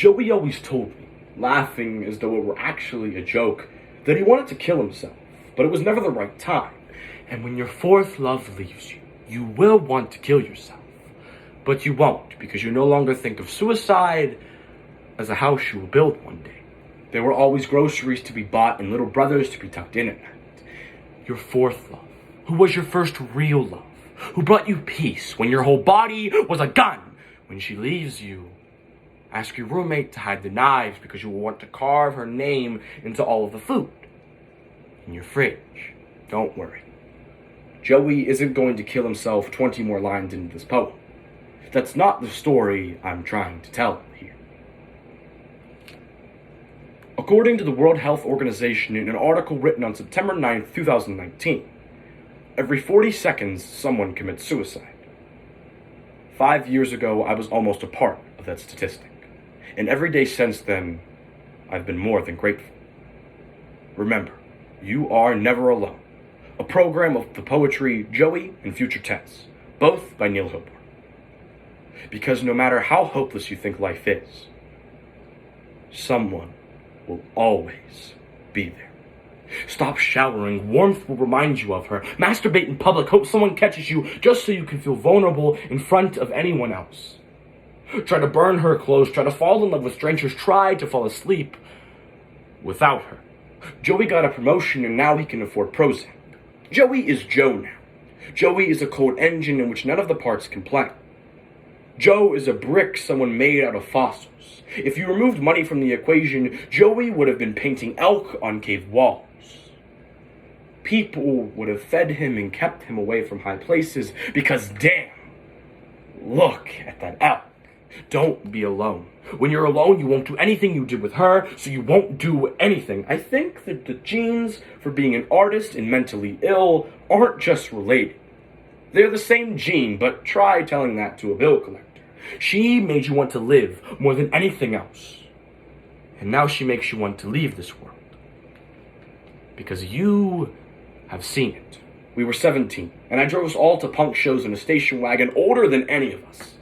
Joey always told me, laughing as though it were actually a joke, that he wanted to kill himself, but it was never the right time. And when your fourth love leaves you, you will want to kill yourself. But you won't, because you no longer think of suicide as a house you will build one day. There were always groceries to be bought and little brothers to be tucked in at night. Your fourth love, who was your first real love, who brought you peace when your whole body was a gun. When she leaves you, ask your roommate to hide the knives because you will want to carve her name into all of the food in your fridge. Don't worry. Joey isn't going to kill himself 20 more lines into this poem. That's not the story I'm trying to tell here. According to the World Health Organization in an article written on September 9th, 2019, every 40 seconds someone commits suicide. 5 years ago, I was almost a part of that statistic. And every day since then, I've been more than grateful. Remember, you are never alone. A program of the poetry Joey and Future Tense, both by Neil Hilborn. Because no matter how hopeless you think life is, someone will always be there. Stop showering. Warmth will remind you of her. Masturbate in public. Hope someone catches you just so you can feel vulnerable in front of anyone else. Try to burn her clothes. Try to fall in love with strangers. Try to fall asleep without her. Joey got a promotion and now he can afford Prozac. Joey is Joe now. Joey is a cold engine in which none of the parts can play. Joe is a brick someone made out of fossils. If you removed money from the equation, Joey would have been painting elk on cave walls. People would have fed him and kept him away from high places because damn, look at that elk. Don't be alone. When you're alone, you won't do anything you did with her, so you won't do anything. I think that the genes for being an artist and mentally ill aren't just related. They're the same gene, but try telling that to a bill collector. She made you want to live more than anything else. And now she makes you want to leave this world. Because you have seen it. We were 17, and I drove us all to punk shows in a station wagon older than any of us.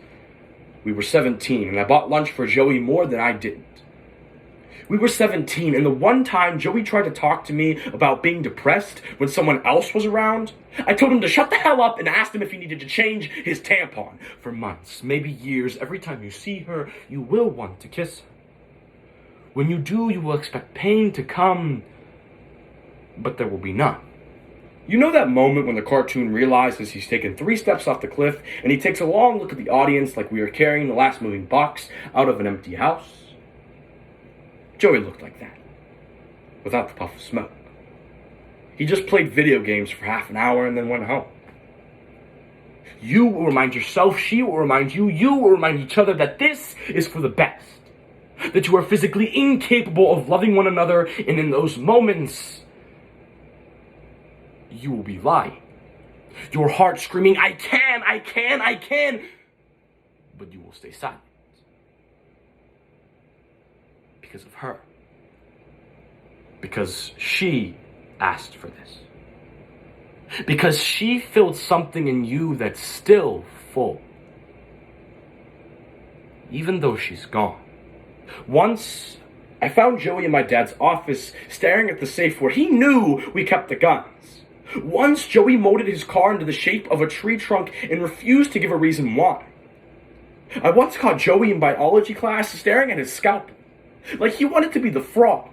We were 17, and I bought lunch for Joey more than I didn't. We were 17, and the one time Joey tried to talk to me about being depressed when someone else was around, I told him to shut the hell up and asked him if he needed to change his tampon. For months, maybe years, every time you see her, you will want to kiss her. When you do, you will expect pain to come, but there will be none. You know that moment when the cartoon realizes he's taken 3 steps off the cliff and he takes a long look at the audience like we are carrying the last moving box out of an empty house? Joey looked like that, without the puff of smoke. He just played video games for half an hour and then went home. You will remind yourself, she will remind you, you will remind each other that this is for the best. That you are physically incapable of loving one another, and in those moments, you will be lying. Your heart screaming, I can, but you will stay silent. Because of her. Because she asked for this. Because she filled something in you that's still full. Even though she's gone. Once, I found Joey in my dad's office staring at the safe where he knew we kept the guns. Once, Joey molded his car into the shape of a tree trunk and refused to give a reason why. I once caught Joey in biology class staring at his scalpel, like he wanted to be the frog,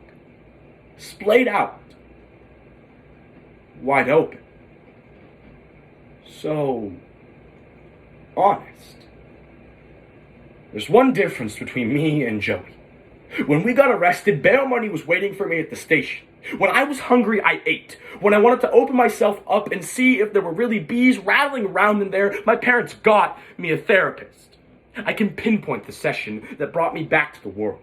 splayed out, wide open. So, honest. There's one difference between me and Joey. When we got arrested, bail money was waiting for me at the station. When I was hungry, I ate. When I wanted to open myself up and see if there were really bees rattling around in there, my parents got me a therapist. I can pinpoint the session that brought me back to the world.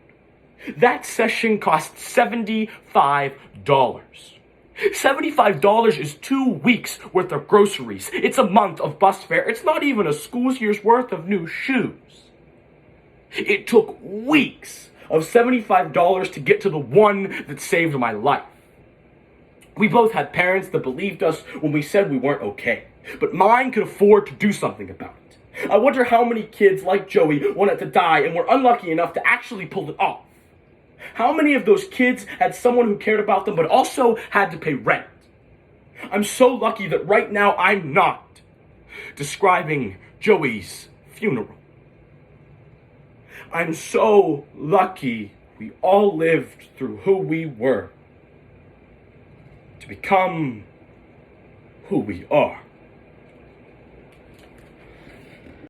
That session cost $75. $75 is 2 weeks worth of groceries. It's a month of bus fare. It's not even a school's year's worth of new shoes. It took weeks of $75 to get to the one that saved my life. We both had parents that believed us when we said we weren't okay, but mine could afford to do something about it. I wonder how many kids like Joey wanted to die and were unlucky enough to actually pull it off. How many of those kids had someone who cared about them but also had to pay rent? I'm so lucky that right now I'm not describing Joey's funeral. I'm so lucky we all lived through who we were to become who we are.